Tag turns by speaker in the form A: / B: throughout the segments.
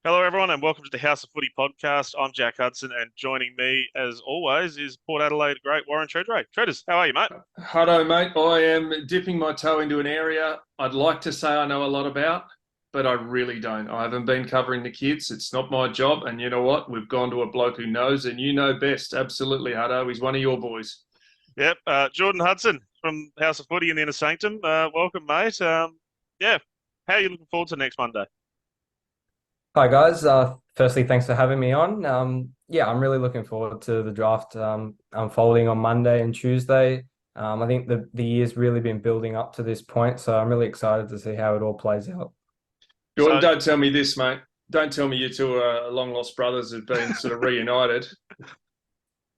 A: Hello, everyone, and welcome to the House of Footy podcast. I'm Jack Hudson, and joining me, as always, is Port Adelaide great Warren Tredrea. Tredders, how are you, mate?
B: Hutto, mate. I am dipping my toe into an area I'd like to say I know a lot about, but I really don't. I haven't been covering the kids. It's not my job. And you know what? We've gone to a bloke who knows, and you know best. Absolutely, Hutto. He's one of your boys.
A: Yep, Jordon Hudson from House of Footy in the Inner Sanctum. Welcome, mate. Yeah, how are you looking forward to next Monday?
C: Hi guys. Firstly, thanks for having me on. Yeah, I'm really looking forward to the draft unfolding on Monday and Tuesday. I think the year's really been building up to this point, so I'm really excited to see how it all plays out.
B: Jordan,
A: So,
B: don't tell me this, mate. Don't tell me you two are long lost brothers who've been sort of reunited.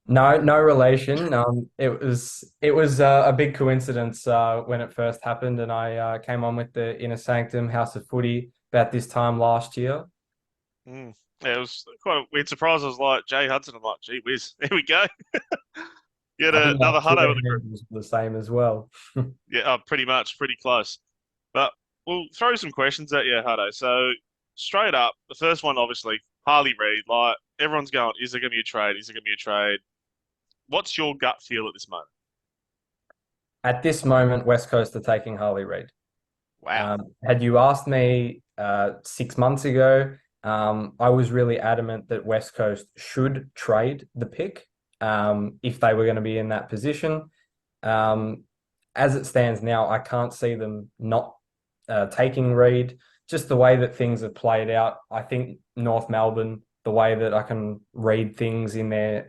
C: No, no relation. It was a big coincidence when it first happened, and I came on with the Inner Sanctum House of Footy about this time last year.
A: yeah, it was quite a weird surprise. I was like, Jay Hudson. I'm like, gee whiz, there we go. Get
C: I think
A: another
C: our
A: Hutto
C: Twitter
A: with the group.
C: handles were the same as well.
A: Yeah, pretty much, pretty close. But we'll throw some questions at you, Hutto. So, straight up, the first one, obviously, Harley Reid. Like, everyone's going, is there going to be a trade? Is there going to be a trade? What's your gut feel at this moment?
C: At this moment, West Coast are taking Harley Reid.
A: Wow.
C: Had you asked me 6 months ago, I was really adamant that West Coast should trade the pick if they were going to be in that position. Um, as it stands now, I can't see them not taking Reid. Just the way that things have played out, I think North Melbourne, the way that I can read things in their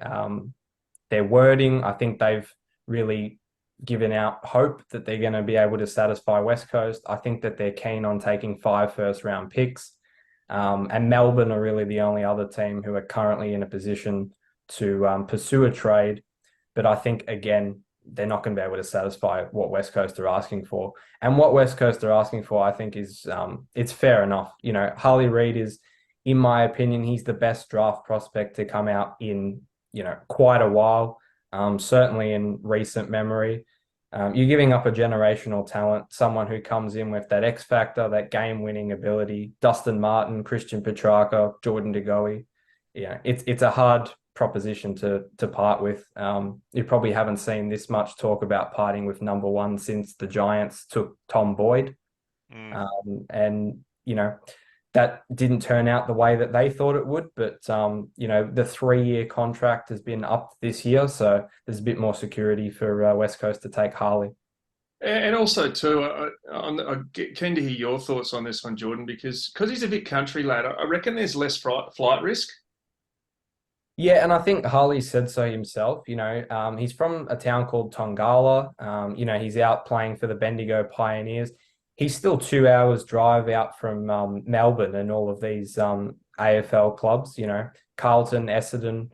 C: wording, I think they've really given out hope that they're going to be able to satisfy West Coast. I think that they're keen on taking 5 first-round picks. And Melbourne are really the only other team who are currently in a position to pursue a trade. But I think, again, they're not going to be able to satisfy what West Coast are asking for. And what West Coast are asking for, I think, is it's fair enough. You know, Harley Reid is, in my opinion, he's the best draft prospect to come out in, quite a while, certainly in recent memory. You're giving up a generational talent, someone who comes in with that X factor, that game-winning ability. Dustin Martin, Christian Petrarca, Jordan De Goey. Yeah, it's a hard proposition to part with. You probably haven't seen this much talk about parting with number one since the Giants took Tom Boyd.
A: Mm.
C: And that didn't turn out the way that they thought it would. But the 3-year contract has been up this year, so there's a bit more security for West Coast to take Harley.
B: And also, too, I'm keen to hear your thoughts on this one, Jordan, because he's a bit country lad. I reckon there's less flight risk.
C: Yeah, and I think Harley said so himself. He's from a town called Tongala. He's out playing for the Bendigo Pioneers. He's still 2 hours drive out from Melbourne and all of these AFL clubs. Carlton, Essendon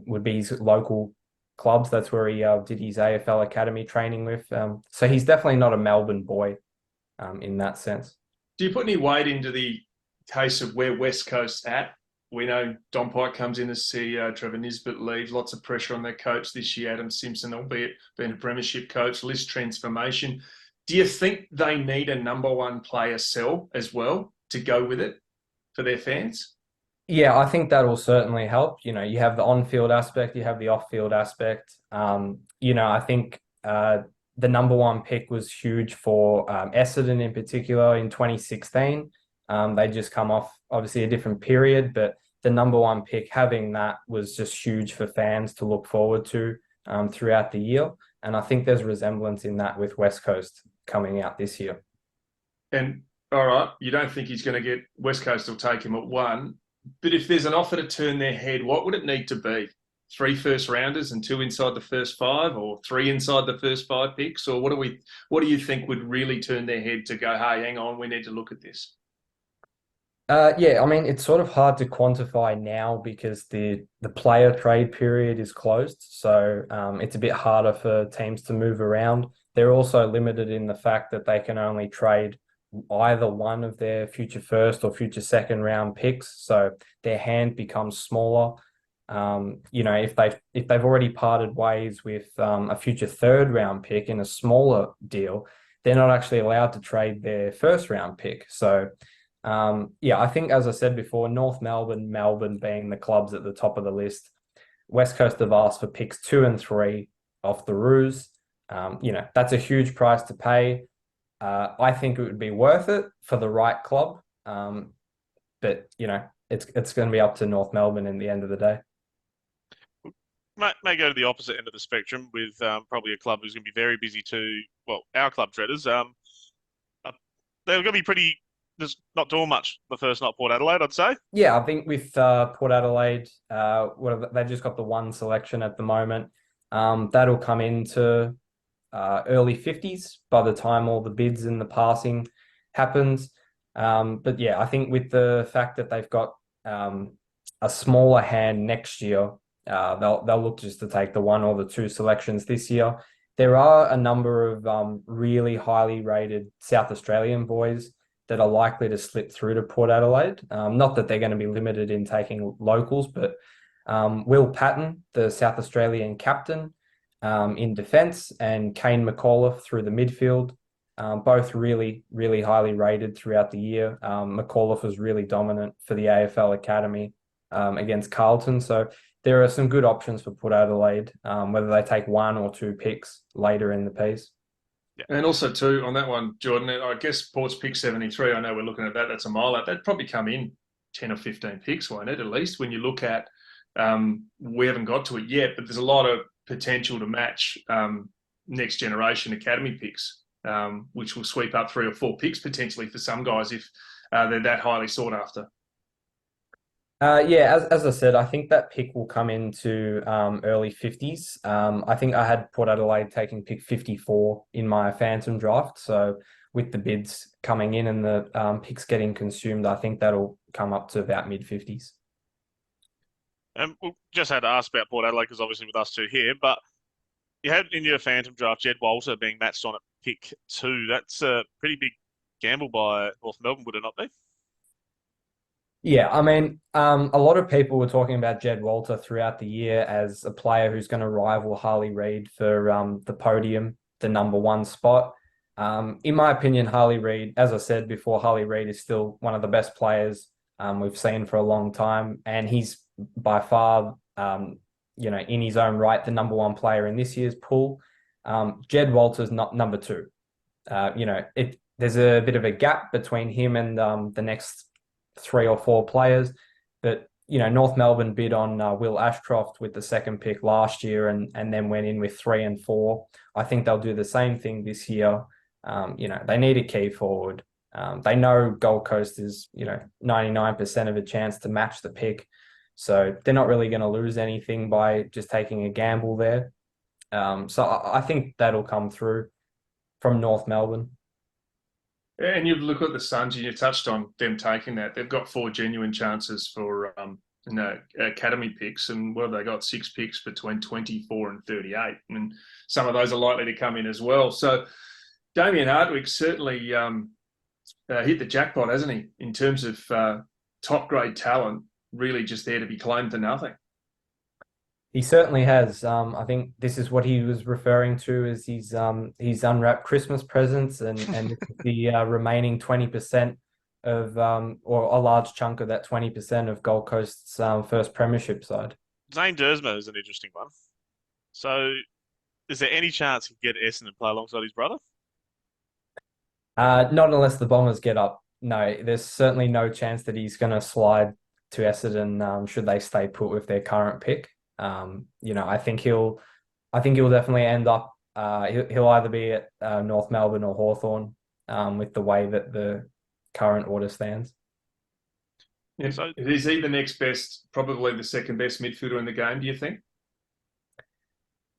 C: would be his local clubs. That's where he did his AFL academy training with. So he's definitely not a Melbourne boy in that sense.
B: Do you put any weight into the case of where West Coast's at? We know Don Pike comes in as CEO, Trevor Nisbet leaves, lots of pressure on their coach this year, Adam Simpson, albeit being a premiership coach, list transformation. Do you think they need a number one player sell as well to go with it for their fans?
C: Yeah, I think that will certainly help. You have the on-field aspect, you have the off-field aspect. I think the number one pick was huge for Essendon in particular in 2016. They just come off obviously a different period, but the number one pick, having that was just huge for fans to look forward to throughout the year. And I think there's resemblance in that with West Coast coming out this year.
B: And all right, you don't think he's going to get West Coast will take him at one, but if there's an offer to turn their head, what would it need to be? 3 first-rounders and 2 inside the first 5, or 3 inside the first 5 picks? Or what do you think would really turn their head to go, hey, hang on, we need to look at this?
C: Yeah, I mean, it's sort of hard to quantify now because the player trade period is closed. So it's a bit harder for teams to move around. They're also limited in the fact that they can only trade either one of their future first or future second round picks. So their hand becomes smaller. If they've already parted ways with a future third round pick in a smaller deal, they're not actually allowed to trade their first round pick. So Yeah, I think, as I said before, North Melbourne, Melbourne being the clubs at the top of the list. West Coast have asked for picks 2 and 3 off the Roos. That's a huge price to pay. I think it would be worth it for the right club. But it's going to be up to North Melbourne in the end of the day.
A: May go to the opposite end of the spectrum with probably a club who's going to be very busy too. Well, our club, Treaders, uh, they're going to be pretty just not doing much the first night, Port Adelaide, I'd say.
C: Yeah, I think with Port Adelaide, they've just got the one selection at the moment. That'll come into early 50s by the time all the bids and the passing happens. But yeah, I think with the fact that they've got a smaller hand next year, they'll look just to take the 1 or the 2 selections this year. There are a number of really highly rated South Australian boys that are likely to slip through to Port Adelaide. Not that they're going to be limited in taking locals, but Will Patton, the South Australian captain, in defence, and Kane McAuliffe through the midfield. Both really, really highly rated throughout the year. McAuliffe was really dominant for the AFL Academy against Carlton. So there are some good options for Port Adelaide, whether they take 1 or 2 picks later in the piece.
B: Yeah. And also, too, on that one, Jordan, I guess Port's pick 73, I know we're looking at that. That's a mile out. That'd probably come in 10 or 15 picks, won't it, at least, when you look at we haven't got to it yet, but there's a lot of potential to match next generation academy picks, which will sweep up 3 or 4 picks potentially for some guys if they're that highly sought after.
C: Yeah, as I said, I think that pick will come into early 50s. I think I had Port Adelaide taking pick 54 in my Phantom draft. So with the bids coming in and the picks getting consumed, I think that'll come up to about mid-50s.
A: We just had to ask about Port Adelaide because obviously with us two here, but you had in your Phantom draft Jed Walter being matched on at pick 2. That's a pretty big gamble by North Melbourne, would it not be?
C: Yeah, I mean, a lot of people were talking about Jed Walter throughout the year as a player who's going to rival Harley Reid for the podium, the #1 spot. In my opinion, Harley Reid, as I said before, Harley Reid is still one of the best players we've seen for a long time, and he's by far, in his own right, the #1 player in this year's pool. Jed Walter's not #2. There's a bit of a gap between him and the next 3 or 4 players, but North Melbourne bid on Will Ashcroft with the 2nd pick last year, and then went in with 3 and 4. I think they'll do the same thing this year. They need a key forward. They know Gold Coast is 99% of a chance to match the pick, so they're not really going to lose anything by just taking a gamble there. So I think that'll come through from North Melbourne.
B: And you look at the Suns, and you touched on them taking that. They've got 4 genuine chances for academy picks, and what have they got? 6 picks between 24 and 38. I mean, some of those are likely to come in as well. So Damien Hardwick certainly hit the jackpot, hasn't he? In terms of top grade talent, really just there to be claimed for nothing.
C: He certainly has. I think this is what he was referring to as his unwrapped Christmas presents, and the remaining 20% of or a large chunk of that 20% of Gold Coast's first premiership side.
A: Zane Dersma is an interesting one. So, is there any chance he can get Essendon and play alongside his brother?
C: Not unless the Bombers get up. No, there's certainly no chance that he's going to slide to Essendon should they stay put with their current pick. I think he'll definitely end up. He'll either be at North Melbourne or Hawthorn with the way that the current order stands.
B: Yeah, so is he the next best, probably the second best midfielder in the game, do you think?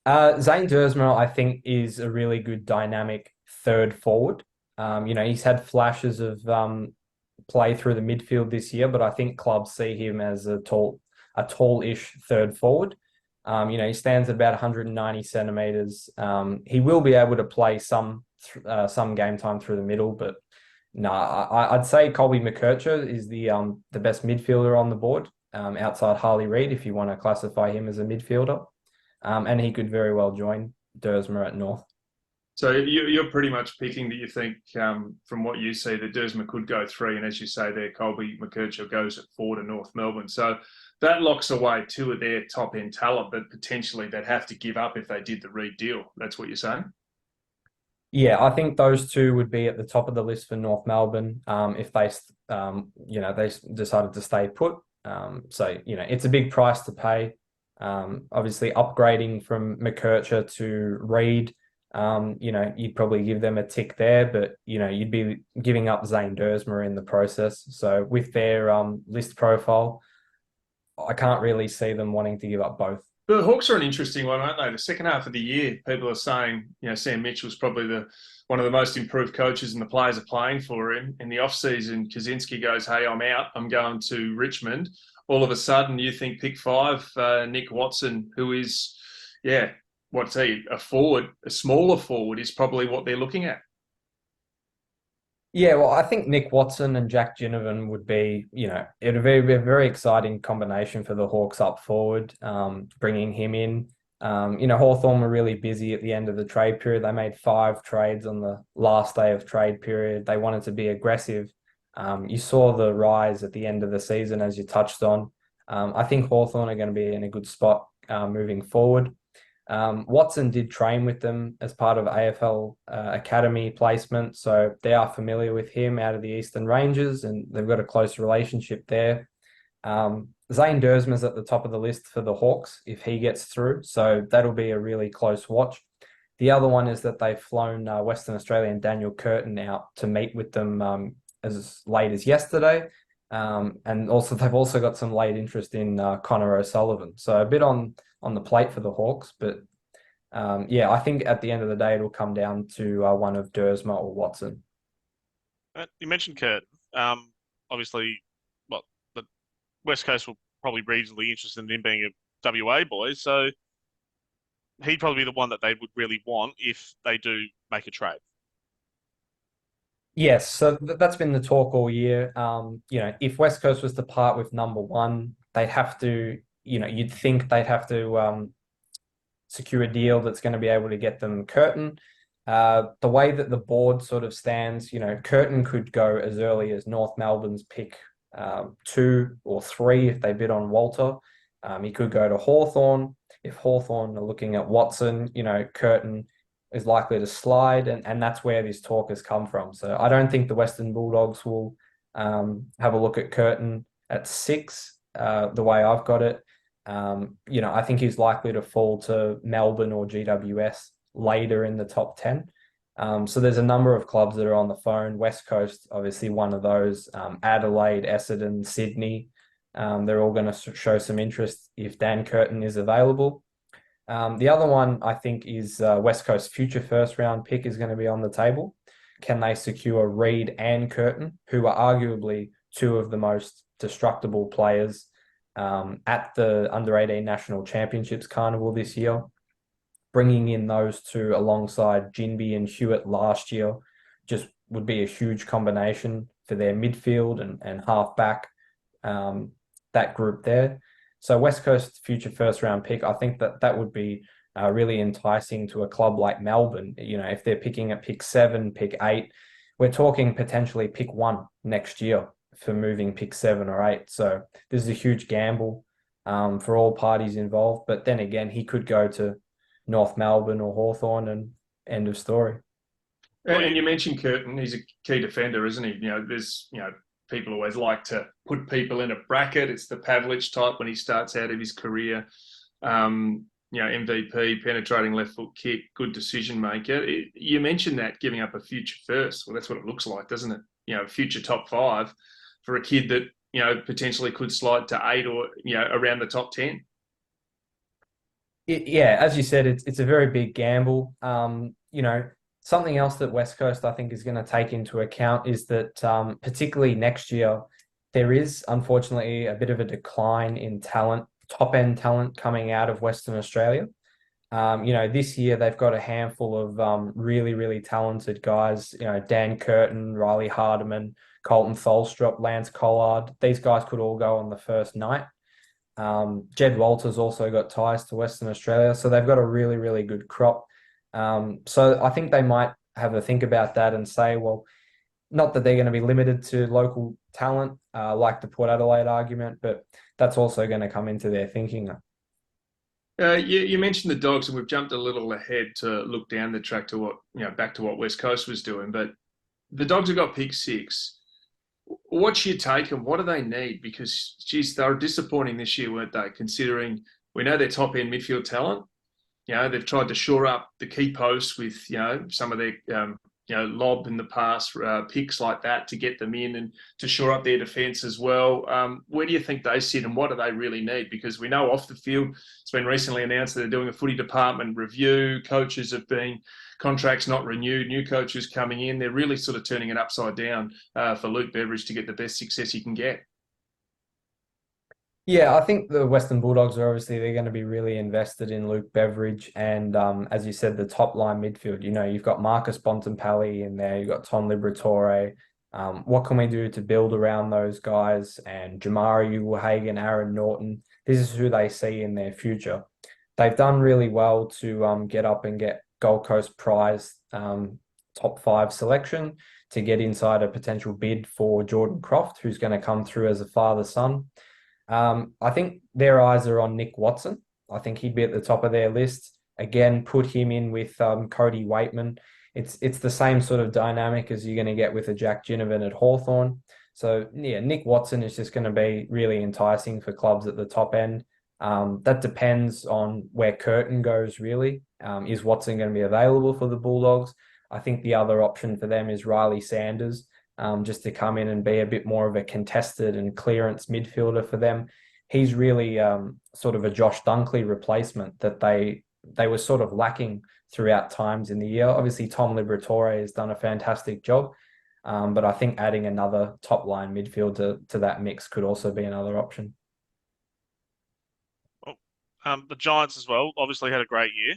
C: Zane Dersma, I think, is a really good dynamic third forward. He's had flashes of play through the midfield this year, but I think clubs see him as a tall-ish third forward. He stands at about 190 centimeters. He will be able to play some game time through the middle, but no, I'd say Colby McKercher is the best midfielder on the board outside Harley Reid, if you want to classify him as a midfielder. And he could very well join Dersma at North.
B: So you're pretty much picking that you think, from what you see, that Dersma could go 3, and as you say there, Colby McKercher goes at 4 to North Melbourne. So that locks away 2 of their top end talent, but potentially they'd have to give up if they did the Reed deal. That's what you're saying?
C: Yeah, I think those two would be at the top of the list for North Melbourne if they, they decided to stay put. So, it's a big price to pay. Obviously, upgrading from McKercher to Reed, you'd probably give them a tick there, but, you'd be giving up Zane Dersma in the process. So with their list profile, I can't really see them wanting to give up both.
B: The Hawks are an interesting one, aren't they? The second half of the year, people are saying, Sam Mitchell's probably one of the most improved coaches, and the players are playing for him. In the off-season, Kaczynski goes, "Hey, I'm out. I'm going to Richmond." All of a sudden, you think pick 5, Nick Watson, who is, what's he? A forward, a smaller forward, is probably what they're looking at.
C: Yeah, well, I think Nick Watson and Jack Ginnivan would be, it'd be a very exciting combination for the Hawks up forward, bringing him in. Hawthorn were really busy at the end of the trade period. They made 5 trades on the last day of trade period. They wanted to be aggressive. You saw the rise at the end of the season, as you touched on. I think Hawthorn are going to be in a good spot moving forward. Watson did train with them as part of AFL Academy placement, so they are familiar with him out of the Eastern Ranges, and they've got a close relationship there. Zane Dersma's at the top of the list for the Hawks if he gets through, so that'll be a really close watch. The other one is that they've flown Western Australian Daniel Curtin out to meet with them as late as yesterday. And also they've also got some late interest in Connor O'Sullivan. So a bit on the plate for the Hawks, but I think at the end of the day it'll come down to one of Dersma or Watson.
A: You mentioned Kurt. Obviously, well, the West Coast will probably be reasonably interested in him being a WA boy, so he'd probably be the one that they would really want if they do make a trade.
C: Yes, so that's been the talk all year. If West Coast was to part with number 1, they'd have to, you'd think they'd have to secure a deal that's going to be able to get them Curtin. The way that the board sort of stands, Curtin could go as early as North Melbourne's pick 2 or 3 if they bid on Walter. He could go to Hawthorn. If Hawthorn are looking at Watson, Curtin is likely to slide, and that's where this talk has come from. So I don't think the Western Bulldogs will have a look at Curtin at 6, the way I've got it. I think he's likely to fall to Melbourne or GWS later in the top 10. So there's a number of clubs that are on the phone. West Coast, obviously one of those. Adelaide, Essendon, Sydney. They're all going to show some interest if Dan Curtin is available. The other one I think is West Coast future first round pick is going to be on the table. Can they secure Reed and Curtin, who are arguably 2 of the most destructible players at the Under-18 National Championships Carnival this year? Bringing in those 2 alongside Ginbey and Hewitt last year just would be a huge combination for their midfield and half-back, that group there. So West Coast future first round pick, I think that would be really enticing to a club like Melbourne. If they're picking at pick 7, pick 8, we're talking potentially pick 1 next year for moving pick 7 or 8. So this is a huge gamble for all parties involved. But then again, he could go to North Melbourne or Hawthorn, and end of story.
B: And you mentioned Curtin, he's a key defender, isn't he? There's, people always like to put people in a bracket. It's the Pavlich type when he starts out of his career. MVP, penetrating left foot kick, good decision maker. You mentioned that giving up a future first. Well, that's what it looks like, doesn't it? Future top 5 for a kid that, potentially could slide to 8 or, around the top 10.
C: As you said, it's a very big gamble. Something else that West Coast, I think, is going to take into account is that particularly next year, there is unfortunately a bit of a decline in talent, top-end talent coming out of Western Australia. This year they've got a handful of really, really talented guys, Dan Curtin, Riley Hardiman, Colton Tholstrup, Lance Collard. These guys could all go on the first night. Jed Walters also got ties to Western Australia, so they've got a really, really good crop. So I think they might have a think about that and say, well, not that they're going to be limited to local talent, like the Port Adelaide argument, but that's also going to come into their thinking.
B: You mentioned the Dogs, and we've jumped a little ahead to look down the track to back to what West Coast was doing. But the Dogs have got pick 6. What's your take and what do they need? Because, geez, they were disappointing this year, weren't they? Considering we know their top end midfield talent. They've tried to shore up the key posts with, some of their, lob in the past, picks like that to get them in and to shore up their defence as well. Where do you think they sit and what do they really need? Because we know off the field, it's been recently announced that they're doing a footy department review. Coaches have been contracts not renewed, new coaches coming in. They're really sort of turning it upside down for Luke Beveridge to get the best success he can get.
C: Yeah, I think the Western Bulldogs are obviously they're going to be really invested in Luke Beveridge and as you said, the top line midfield. You've got Marcus Bontempelli in there, you've got Tom Liberatore. What can we do to build around those guys? And Jamari Uwhagan, Aaron Norton. This is who they see in their future. They've done really well to get up and get Gold Coast prize top 5 selection to get inside a potential bid for Jordan Croft, who's going to come through as a father-son. I think their eyes are on Nick Watson. I think he'd be at the top of their list. Again, put him in with Cody Waitman. It's the same sort of dynamic as you're going to get with a Jack Ginnivan at Hawthorn. So yeah, Nick Watson is just going to be really enticing for clubs at the top end. That depends on where Curtin goes, really. Is Watson going to be available for the Bulldogs? I think the other option for them is Riley Sanders, just to come in and be a bit more of a contested and clearance midfielder for them. He's really sort of a Josh Dunkley replacement that they were sort of lacking throughout times in the year. Obviously, Tom Liberatore has done a fantastic job, but I think adding another top line midfielder to that mix could also be another option.
A: Well, the Giants as well obviously had a great year.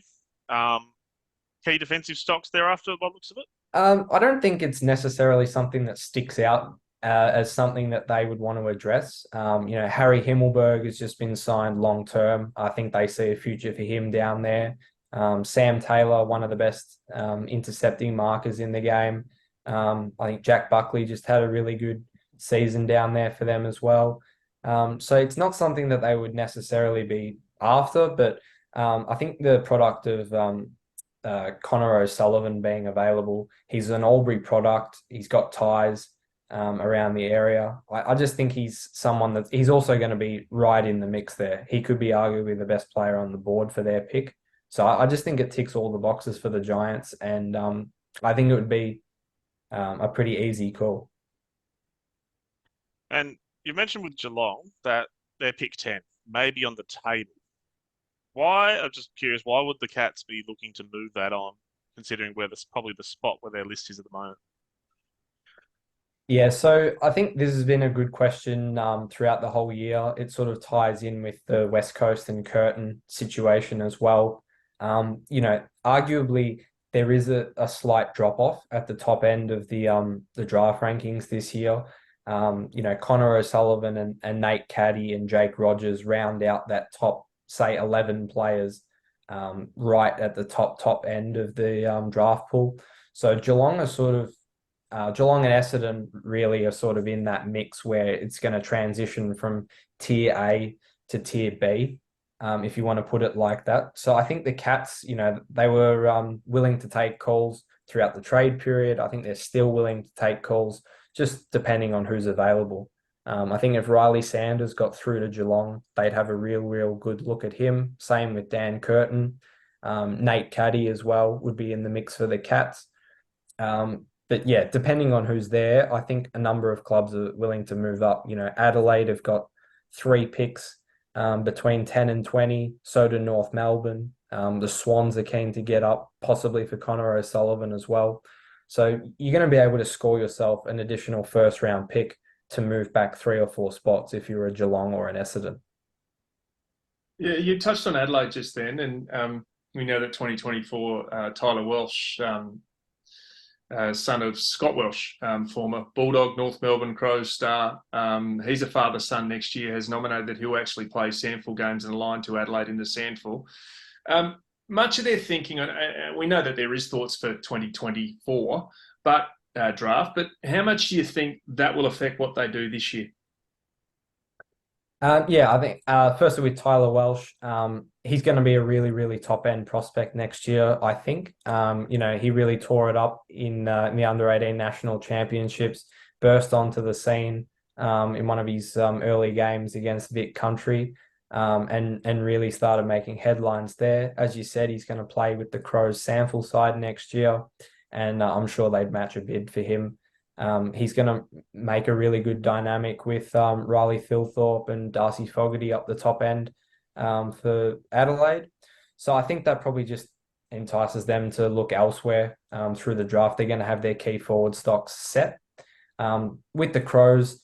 A: Key defensive stocks thereafter, by the looks of it.
C: I don't think it's necessarily something that sticks out as something that they would want to address. Harry Himmelberg has just been signed long term. I think they see a future for him down there. Sam Taylor, one of the best intercepting markers in the game. I think Jack Buckley just had a really good season down there for them as well. So it's not something that they would necessarily be after, but I think the product of Connor O'Sullivan being available. He's an Albury product. He's got ties around the area. I just think he's someone that he's also going to be right in the mix there. He could be arguably the best player on the board for their pick. So I just think it ticks all the boxes for the Giants, and I think it would be a pretty easy call.
A: And you mentioned with Geelong that they're pick 10, maybe on the table. Why? I'm just curious, why would the Cats be looking to move that on, considering where this probably the spot where their list is at the moment?
C: Yeah, so I think this has been a good question throughout the whole year. It sort of ties in with the West Coast and Curtin situation as well. Arguably there is a slight drop off at the top end of the draft rankings this year. Connor O'Sullivan and Nate Caddy and Jake Rogers round out that top, say, 11 players right at the top end of the draft pool. So Geelong and Essendon really are sort of in that mix where it's going to transition from tier A to tier B, if you want to put it like that. So I think the Cats, they were willing to take calls throughout the trade period. I think they're still willing to take calls, just depending on who's available. I think if Riley Sanders got through to Geelong, they'd have a real good look at him. Same with Dan Curtin. Nate Caddy as well would be in the mix for the Cats. But yeah, depending on who's there, I think a number of clubs are willing to move up. Adelaide have got 3 picks between 10 and 20. So do North Melbourne. The Swans are keen to get up, possibly for Connor O'Sullivan as well. So you're going to be able to score yourself an additional first round pick to move back 3 or 4 spots if you're a Geelong or an Essendon.
B: Yeah, you touched on Adelaide just then, and we know that 2024 Tyler Welsh, son of Scott Welsh, former Bulldog, North Melbourne Crows star, he's a father-son next year, has nominated that he'll actually play Sandful games and align to Adelaide in the Sandful. much of their thinking on, we know that there is thoughts for 2024, but draft, but how much do you think that will affect what they do this year?
C: Yeah, I think firstly with Tyler Welsh, he's going to be a really, really top end prospect next year. I think, he really tore it up in the under-18 national championships, burst onto the scene in one of his early games against Vic Country, and really started making headlines there. As you said, he's going to play with the Crows sample side next year, and I'm sure they'd match a bid for him. He's going to make a really good dynamic with Riley Thilthorpe and Darcy Fogarty up the top end for Adelaide. So I think that probably just entices them to look elsewhere through the draft. They're going to have their key forward stocks set. With the Crows,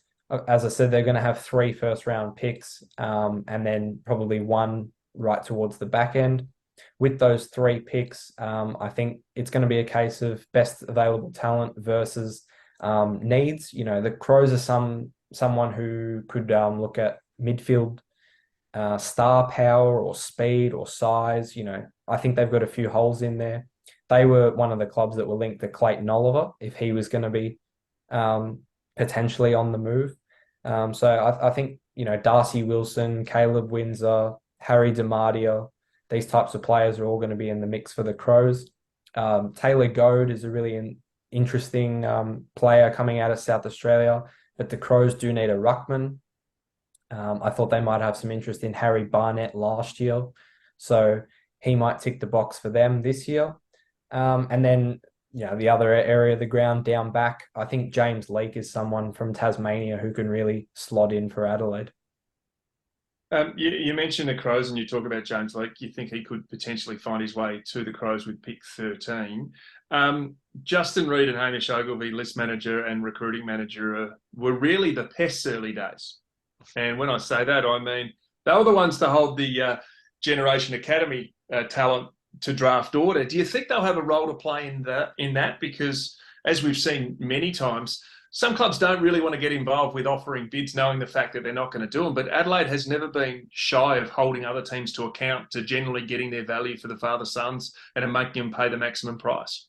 C: as I said, they're going to have 3 first-round picks and then probably one right towards the back end. With those 3 picks, I think it's going to be a case of best available talent versus needs. The Crows are someone who could look at midfield star power or speed or size. I think they've got a few holes in there. They were one of the clubs that were linked to Clayton Oliver if he was going to be potentially on the move. So I think, Darcy Wilson, Caleb Windsor, Harry DiMartia, these types of players are all going to be in the mix for the Crows. Taylor Goad is a really interesting player coming out of South Australia, but the Crows do need a ruckman. I thought they might have some interest in Harry Barnett last year, so he might tick the box for them this year. And then, the other area of the ground down back, I think James Leake is someone from Tasmania who can really slot in for Adelaide.
B: You mentioned the Crows and you talk about James Leake. You think he could potentially find his way to the Crows with pick 13. Justin Reid and Hamish Ogilvie, list manager and recruiting manager, were really the pests early days. And when I say that, I mean they were the ones to hold the Generation Academy talent to draft order. Do you think they'll have a role to play in that? Because as we've seen many times, some clubs don't really want to get involved with offering bids knowing the fact that they're not going to do them. But Adelaide has never been shy of holding other teams to account, to generally getting their value for the father-sons and making them pay the maximum price.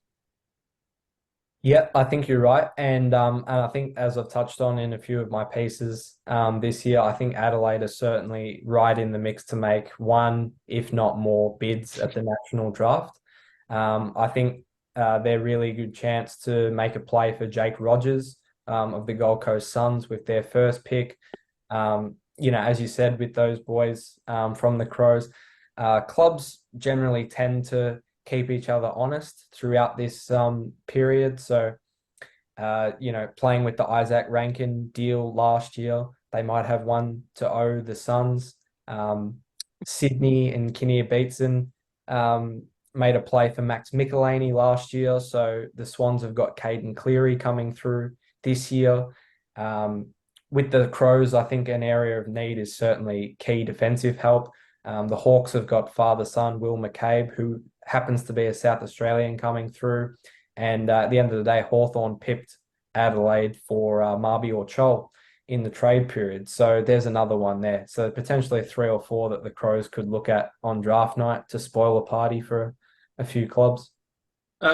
C: Yeah, I think you're right. And I think, as I've touched on in a few of my pieces this year, I think Adelaide is certainly right in the mix to make one, if not more, bids at the national draft. I think they're really good chance to make a play for Jake Rogers of the Gold Coast Suns with their first pick. As you said, with those boys from the Crows, clubs generally tend to keep each other honest throughout this period. So, playing with the Isaac Rankin deal last year, they might have one to owe the Suns. Sydney and Kinnear Beatson made a play for Max Michelini last year. So the Swans have got Caden Cleary coming through this year. With the Crows, I think an area of need is certainly key defensive help. The Hawks have got father-son Will McCabe, who happens to be a South Australian coming through. And at the end of the day, Hawthorn pipped Adelaide for Marby Chol in the trade period. So there's another one there. So potentially 3 or 4 that the Crows could look at on draft night to spoil a party for a few clubs.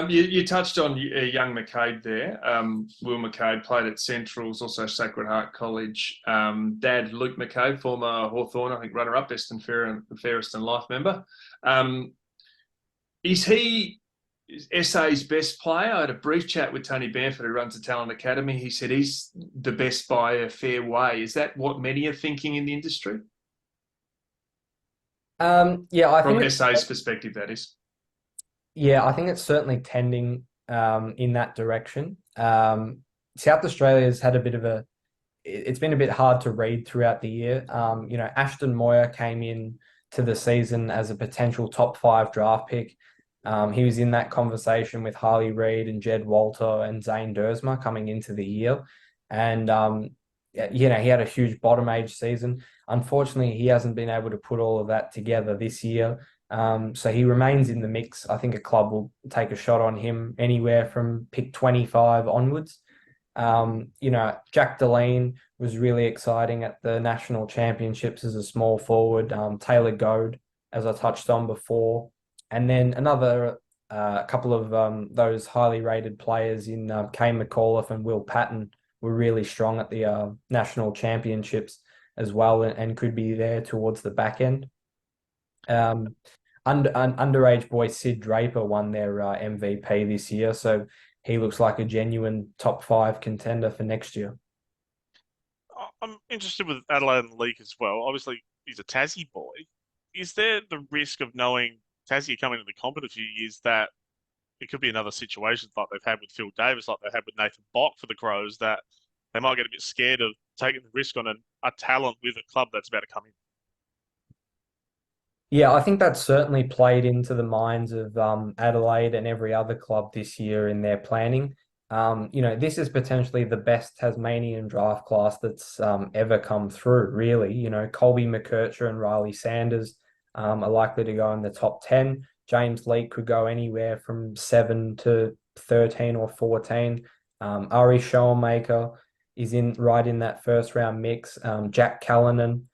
B: You touched on young McCabe there. Will McCabe played at Centrals, also Sacred Heart College. Dad, Luke McCabe, former Hawthorn, I think runner-up, best and fairest and life member. Is he SA's best player? I had a brief chat with Tony Bamford, who runs the Talent Academy. He said he's the best by a fair way. Is that what many are thinking in the industry?
C: Yeah, I think
B: from SA's perspective, that is.
C: Yeah, I think it's certainly tending in that direction. South Australia's had it's been a bit hard to read throughout the year. Ashton Moyer came in to the season as a potential top 5 draft pick. He was in that conversation with Harley Reid and Jed Walter and Zane Dersma coming into the year. And, he had a huge bottom age season. Unfortunately, he hasn't been able to put all of that together this year. So he remains in the mix. I think a club will take a shot on him anywhere from pick 25 onwards. Jack Deline was really exciting at the national championships as a small forward. Taylor Goad, as I touched on before, And then another couple of those highly rated players in Kane McAuliffe and Will Patton were really strong at the national championships as well, and could be there towards the back end. Um, underage boy Sid Draper won their MVP this year, so he looks like a genuine top five contender for next year.
A: I'm interested with Adelaide and the league as well. Obviously, he's a Tassie boy. Is there the risk of knowing Tassie coming into the comp in a few years that it could be another situation like they've had with Phil Davis, like they had with Nathan Bock for the Crows, that they might get a bit scared of taking the risk on a talent with a club that's about to come in?
C: Yeah, I think that certainly played into the minds of Adelaide and every other club this year in their planning. This is potentially the best Tasmanian draft class that's ever come through, really. Colby McKercher and Riley Sanders are likely to go in the top 10. James Leake could go anywhere from 7 to 13 or 14. Ari Schoenmaker is right in that first round mix. Jack Callanan.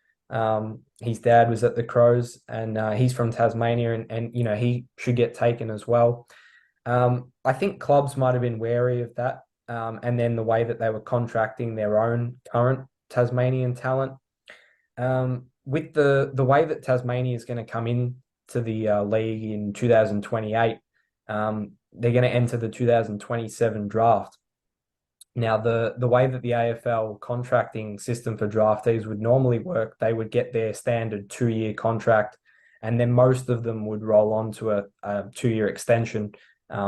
C: His dad was at the Crows, and he's from Tasmania, and he should get taken as well. I think clubs might have been wary of that, and then the way that they were contracting their own current Tasmanian talent. With the way that Tasmania is going to come in to the league in 2028, they're going to enter the 2027 draft. Now, the way that the AFL contracting system for draftees would normally work, they would get their standard 2-year contract, and then most of them would roll on to a 2-year extension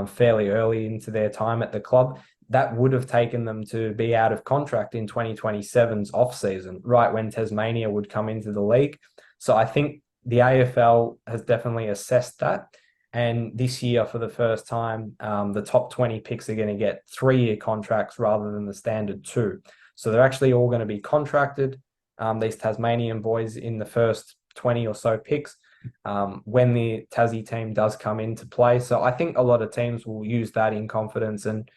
C: fairly early into their time at the club. That would have taken them to be out of contract in 2027's off season, right when Tasmania would come into the league. So I think the AFL has definitely assessed that. And this year, for the first time, the top 20 picks are going to get 3-year contracts rather than the standard 2. So they're actually all going to be contracted, these Tasmanian boys, in the first 20 or so picks when the Tassie team does come into play. So I think a lot of teams will use that in confidence and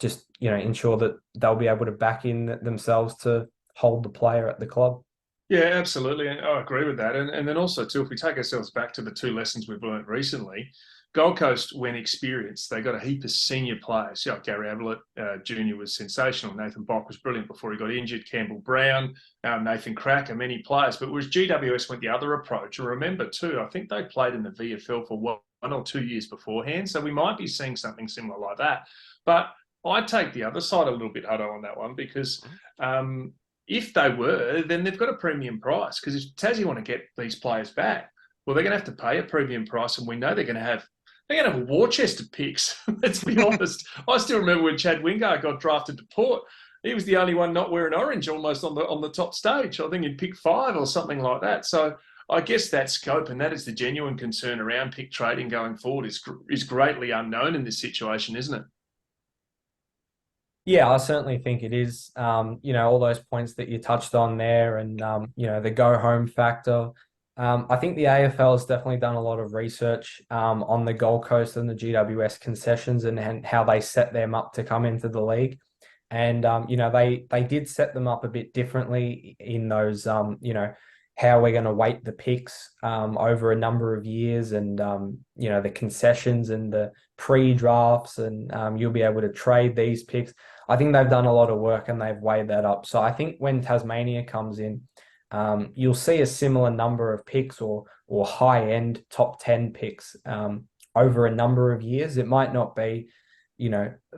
C: just ensure that they'll be able to back in themselves to hold the player at the club.
B: Yeah, absolutely. And I agree with that. And then also, too, if we take ourselves back to the two lessons we've learned recently, Gold Coast, when experienced, they got a heap of senior players. Gary Ablett Jr. was sensational. Nathan Bock was brilliant before he got injured. Campbell Brown, Nathan Cracker, many players. But whereas GWS went the other approach, and remember, too, I think they played in the VFL for 1 or 2 years beforehand. So we might be seeing something similar like that. But I take the other side a little bit, Hutto, on that one, because if they were, then they've got a premium price. Because if Tassie want to get these players back, well, they're going to have to pay a premium price, and we know they're going to have a war chest of picks. Let's be honest. I still remember when Chad Wingard got drafted to Port. He was the only one not wearing orange almost on the top stage. I think he'd pick 5 or something like that. So I guess that scope, and that is the genuine concern around pick trading going forward, is greatly unknown in this situation, isn't it?
C: Yeah, I certainly think it is. All those points that you touched on there, and the go home factor. I think the AFL has definitely done a lot of research on the Gold Coast and the GWS concessions and how they set them up to come into the league. And they did set them up a bit differently in those how we're going to weight the picks over a number of years, and the concessions and the pre-drafts, and you'll be able to trade these picks. I think they've done a lot of work and they've weighed that up. So I think when Tasmania comes in, you'll see a similar number of picks or high-end top 10 picks over a number of years. It might not be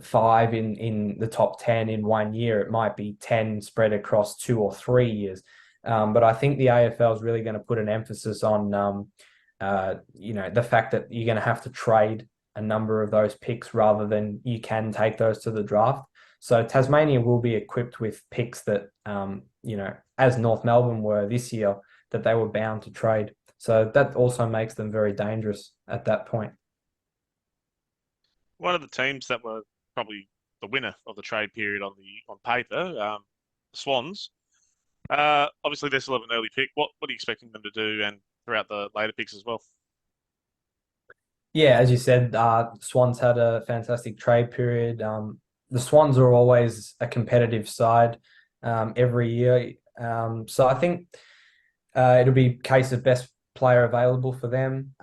C: 5 in the top 10 in 1 year. It might be 10 spread across 2 or 3 years. But I think the AFL is really going to put an emphasis on, the fact that you're going to have to trade a number of those picks rather than you can take those to the draft. So Tasmania will be equipped with picks that, as North Melbourne were this year, that they were bound to trade. So that also makes them very dangerous at that point.
A: One of the teams that were probably the winner of the trade period on paper, the Swans. Obviously, they still have an early pick. What are you expecting them to do, and throughout the later picks as well?
C: Yeah, as you said, Swans had a fantastic trade period. The Swans are always a competitive side every year. So I think it'll be a case of best player available for them.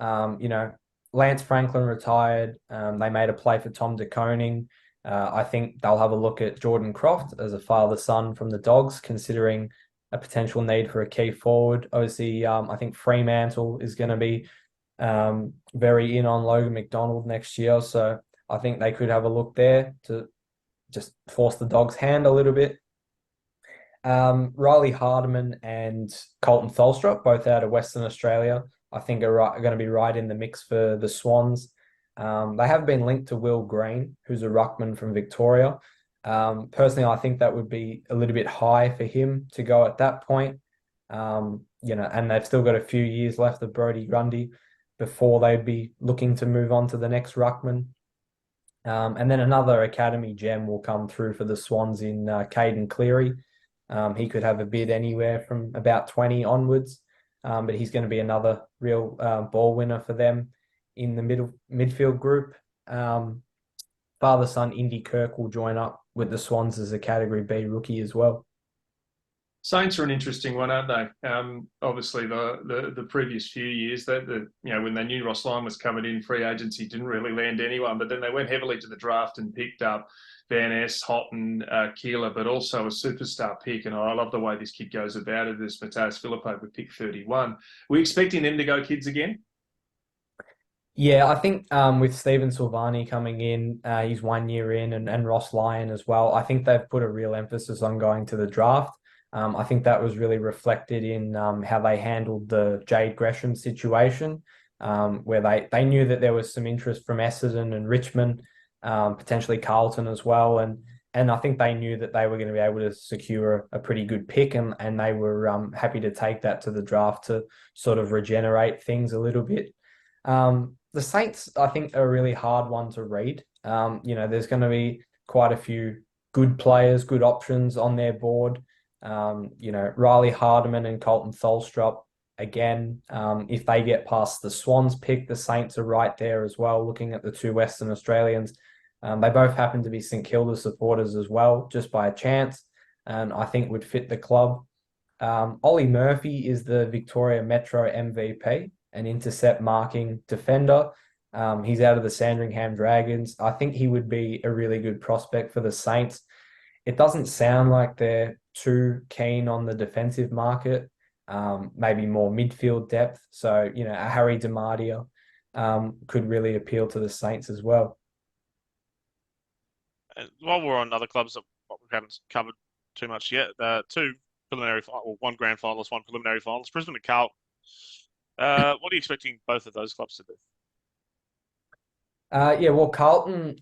C: Lance Franklin retired. They made a play for Tom De Koning. I think they'll have a look at Jordan Croft as a father-son from the Dogs, considering a potential need for a key forward. Obviously, I think Fremantle is going to be very in on Logan McDonald next year. So I think they could have a look there to just force the Dogs' hand a little bit. Riley Hardiman and Colton Tholstrup, both out of Western Australia, I think are going to be right in the mix for the Swans. They have been linked to Will Green, who's a ruckman from Victoria. Personally, I think that would be a little bit high for him to go at that point. And they've still got a few years left of Brodie Grundy before they'd be looking to move on to the next ruckman. And then another academy gem will come through for the Swans in Caden Cleary. He could have a bid anywhere from about 20 onwards, but he's going to be another real ball winner for them in the midfield group. Father-son Indy Kirk will join up with the Swans as a Category B rookie as well.
B: Saints are an interesting one, aren't they? Obviously, the previous few years, when they knew Ross Lyon was coming in, free agency didn't really land anyone, but then they went heavily to the draft and picked up Van Ness, Houghton, Keeler, but also a superstar pick. And I love the way this kid goes about it. As Matthias Filippo with pick 31. Are we expecting them to go kids again?
C: Yeah, I think with Stephen Silvani coming in, he's 1 year in, and Ross Lyon as well, I think they've put a real emphasis on going to the draft. I think that was really reflected in how they handled the Jade Gresham situation, where they knew that there was some interest from Essendon and Richmond, potentially Carlton as well. And I think they knew that they were going to be able to secure a pretty good pick, and they were happy to take that to the draft to sort of regenerate things a little bit. The Saints, I think, are a really hard one to read. There's going to be quite a few good players, good options on their board. Riley Hardiman and Colton Tholstrup, again, if they get past the Swans pick, the Saints are right there as well, looking at the two Western Australians. They both happen to be St Kilda supporters as well, just by a chance, and I think would fit the club. Ollie Murphy is the Victoria Metro MVP, an intercept marking defender. He's out of the Sandringham Dragons. I think he would be a really good prospect for the Saints. It doesn't sound like they're too keen on the defensive market, maybe more midfield depth. So, a Harry DiMartia could really appeal to the Saints as well.
A: While we're on other clubs that we haven't covered too much yet, one grand finalist, one preliminary finalist, Brisbane and Carlton. What are you expecting both of those clubs to do?
C: Carlton,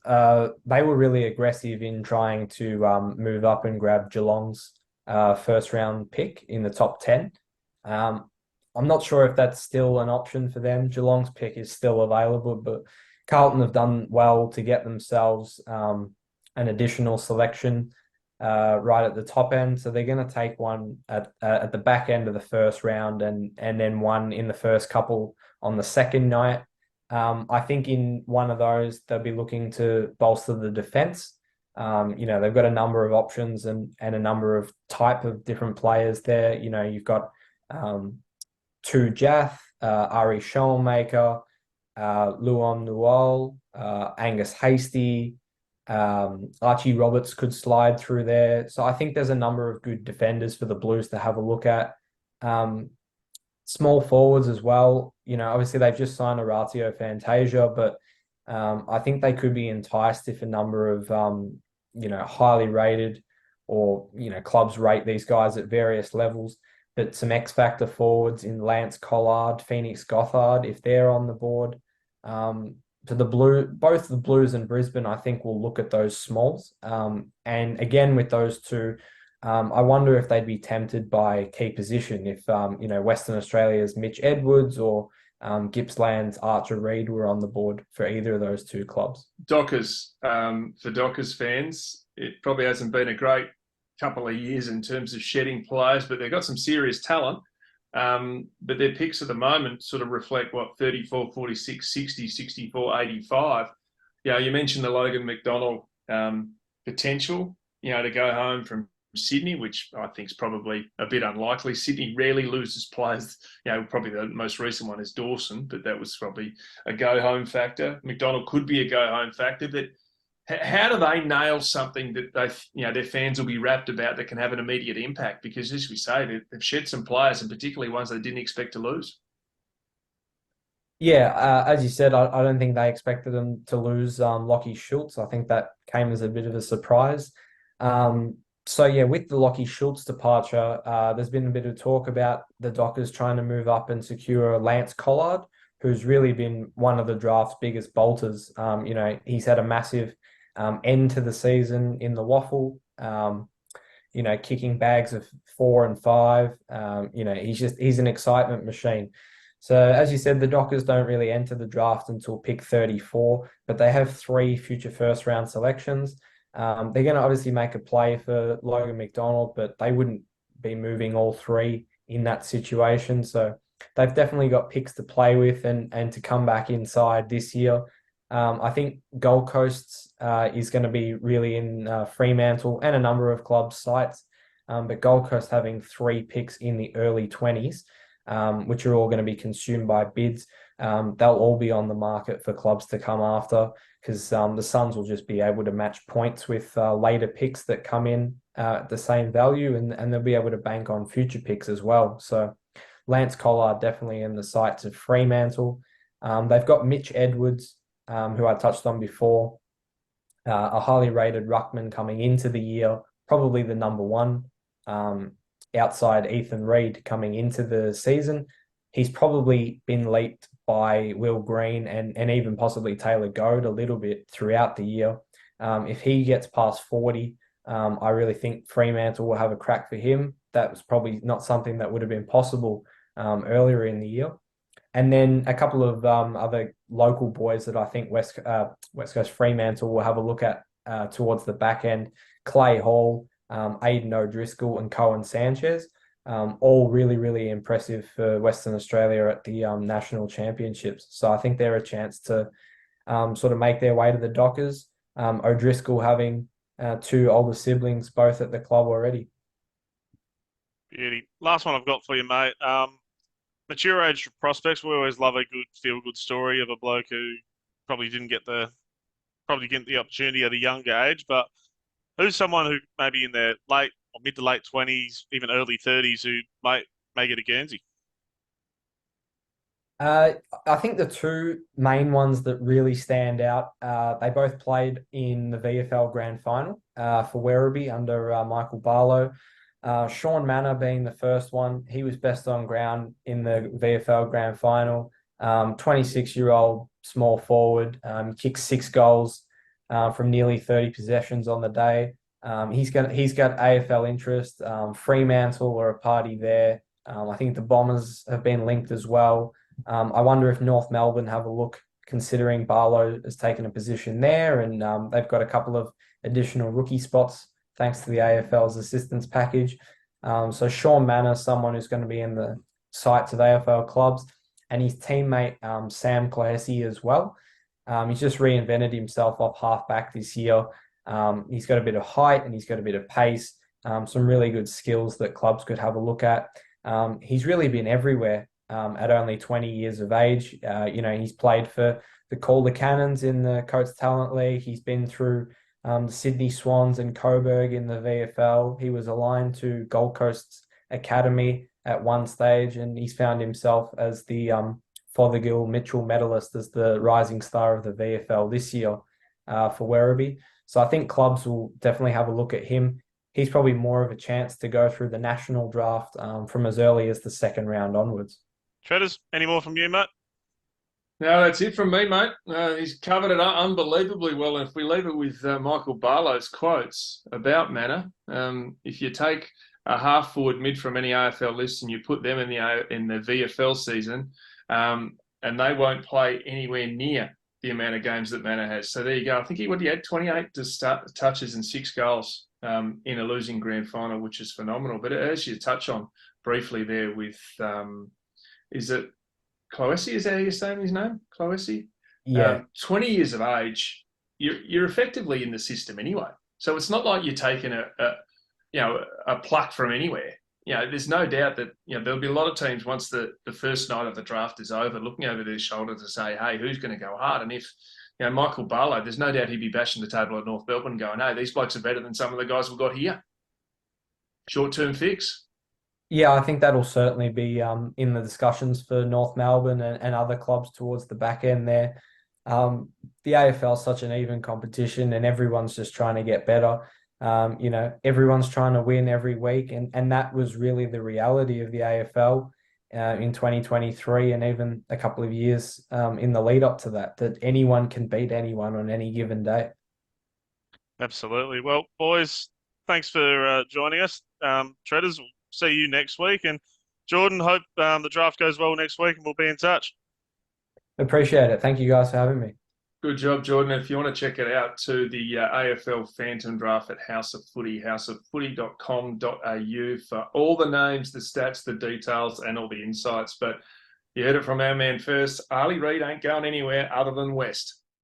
C: they were really aggressive in trying to move up and grab Geelong's first round pick in the top 10. I'm not sure if that's still an option for them. Geelong's pick is still available, but Carlton have done well to get themselves an additional selection right at the top end. So they're going to take one at the back end of the first round and then one in the first couple on the second night. I think in one of those, they'll be looking to bolster the defense. They've got a number of options and a number of type of different players there. You've got Tu Jath, Ari Schoenmaker, Luon Nuol, Angus Hasty, Archie Roberts could slide through there. So I think there's a number of good defenders for the Blues to have a look at. Small forwards as well. Obviously they've just signed Oratio Fantasia, but I think they could be enticed if a number of, highly rated or, clubs rate these guys at various levels. But some X Factor forwards in Lance Collard, Phoenix Gothard, if they're on the board. To both the Blues and Brisbane, I think will look at those smalls. And again, with those two, I wonder if they'd be tempted by key position if, Western Australia's Mitch Edwards or Gippsland's Archer Reid were on the board for either of those two clubs.
B: Dockers, for Dockers fans, it probably hasn't been a great couple of years in terms of shedding players, but they've got some serious talent. But their picks at the moment sort of reflect 34, 46, 60, 64, 85. You mentioned the Logan McDonald potential, to go home from Sydney, which I think is probably a bit unlikely. Sydney rarely loses players. Probably the most recent one is Dawson, but that was probably a go-home factor. McDonald could be a go-home factor, but how do they nail something that their fans will be rapt about that can have an immediate impact? Because as we say, they've shed some players, and particularly ones they didn't expect to lose.
C: Yeah, as you said, I don't think they expected them to lose Lockie Schultz. I think that came as a bit of a surprise. So yeah, with the Lockie Schultz departure, there's been a bit of talk about the Dockers trying to move up and secure Lance Collard, who's really been one of the draft's biggest bolters. He's had a massive end to the season in the waffle. Kicking bags of 4 and 5. He's an excitement machine. So as you said, the Dockers don't really enter the draft until pick 34, but they have 3 future first round selections. They're going to obviously make a play for Logan McDonald, but they wouldn't be moving all 3 in that situation. So they've definitely got picks to play with and to come back inside this year. I think Gold Coast is going to be really in Fremantle and a number of club sites, but Gold Coast having 3 picks in the early 20s, which are all going to be consumed by bids. They'll all be on the market for clubs to come after because the Suns will just be able to match points with later picks that come in at the same value, and they'll be able to bank on future picks as well. So Lance Collard definitely in the sights of Fremantle. They've got Mitch Edwards, who I touched on before, a highly rated ruckman coming into the year, probably the number 1. Outside Ethan Reid coming into the season. He's probably been leaked by Will Green and even possibly Taylor Goad a little bit throughout the year. If he gets past 40, I really think Fremantle will have a crack for him. That was probably not something that would have been possible earlier in the year. And then a couple of other local boys that I think West Coast Fremantle will have a look at towards the back end. Clay Hall, Aiden O'Driscoll and Cohen Sanchez, all really, really impressive for Western Australia at the national championships. So I think they're a chance to sort of make their way to the Dockers. O'Driscoll having 2 older siblings, both at the club already.
A: Beauty. Last one I've got for you, mate. Mature age prospects. We always love a good feel-good story of a bloke who probably didn't get the opportunity at a younger age, but who's someone who maybe in their late or mid to late 20s, even early 30s, who may get a Guernsey?
C: I think the 2 main ones that really stand out, they both played in the VFL Grand Final for Werribee under Michael Barlow. Sean Manor being the first one. He was best on ground in the VFL Grand Final. 26-year-old small forward. Kicked 6 goals from nearly 30 possessions on the day. He's got AFL interest. Fremantle are a party there. I think the Bombers have been linked as well. I wonder if North Melbourne have a look, considering Barlow has taken a position there, and they've got a couple of additional rookie spots thanks to the AFL's assistance package. So Sean Manor, someone who's going to be in the sights of AFL clubs, and his teammate Sam Claessy as well. He's just reinvented himself off halfback this year. He's got a bit of height and he's got a bit of pace, some really good skills that clubs could have a look at. He's really been everywhere at only 20 years of age. He's played for the Calder Cannons in the Coates Talent League. He's been through the Sydney Swans and Coburg in the VFL. He was aligned to Gold Coast's Academy at one stage, and he's found himself as the Fothergill Mitchell medalist as the rising star of the VFL this year for Werribee. So I think clubs will definitely have a look at him. He's probably more of a chance to go through the national draft from as early as the 2nd round onwards.
A: Tredders, any more from you, mate?
B: No, that's it from me, mate. He's covered it unbelievably well. And if we leave it with Michael Barlow's quotes about Manor, if you take a half forward mid from any AFL list and you put them in the VFL season, and they won't play anywhere near the amount of games that Manor has. So there you go. I think he had 28 touches and 6 goals in a losing grand final, which is phenomenal. But as you touch on briefly there with, is it Cloessy? Is that how you're saying his name? Cloessy?
C: Yeah.
B: 20 years of age, you're effectively in the system anyway. So it's not like you're taking a pluck from anywhere. There's no doubt that there'll be a lot of teams once the first night of the draft is over, looking over their shoulder to say, hey, who's going to go hard? And if Michael Barlow, there's no doubt he'd be bashing the table at North Melbourne, going, hey, these blokes are better than some of the guys we've got here. Short-term fix.
C: Yeah, I think that'll certainly be in the discussions for North Melbourne and other clubs towards the back end there. The AFL is such an even competition, and everyone's just trying to get better. Everyone's trying to win every week, and that was really the reality of the AFL in 2023, and even a couple of years in the lead up to that anyone can beat anyone on any given day.
A: Absolutely. Well, boys, thanks for joining us. Treaders, we'll see you next week. And Jordan, hope the draft goes well next week, and we'll be in touch.
C: Appreciate it. Thank you guys for having me.
B: Good job, Jordan. If you want to check it out, to the AFL Phantom Draft at House of Footy, houseoffooty.com.au for all the names, the stats, the details, and all the insights. But you heard it from our man first. Harley Reid ain't going anywhere other than West.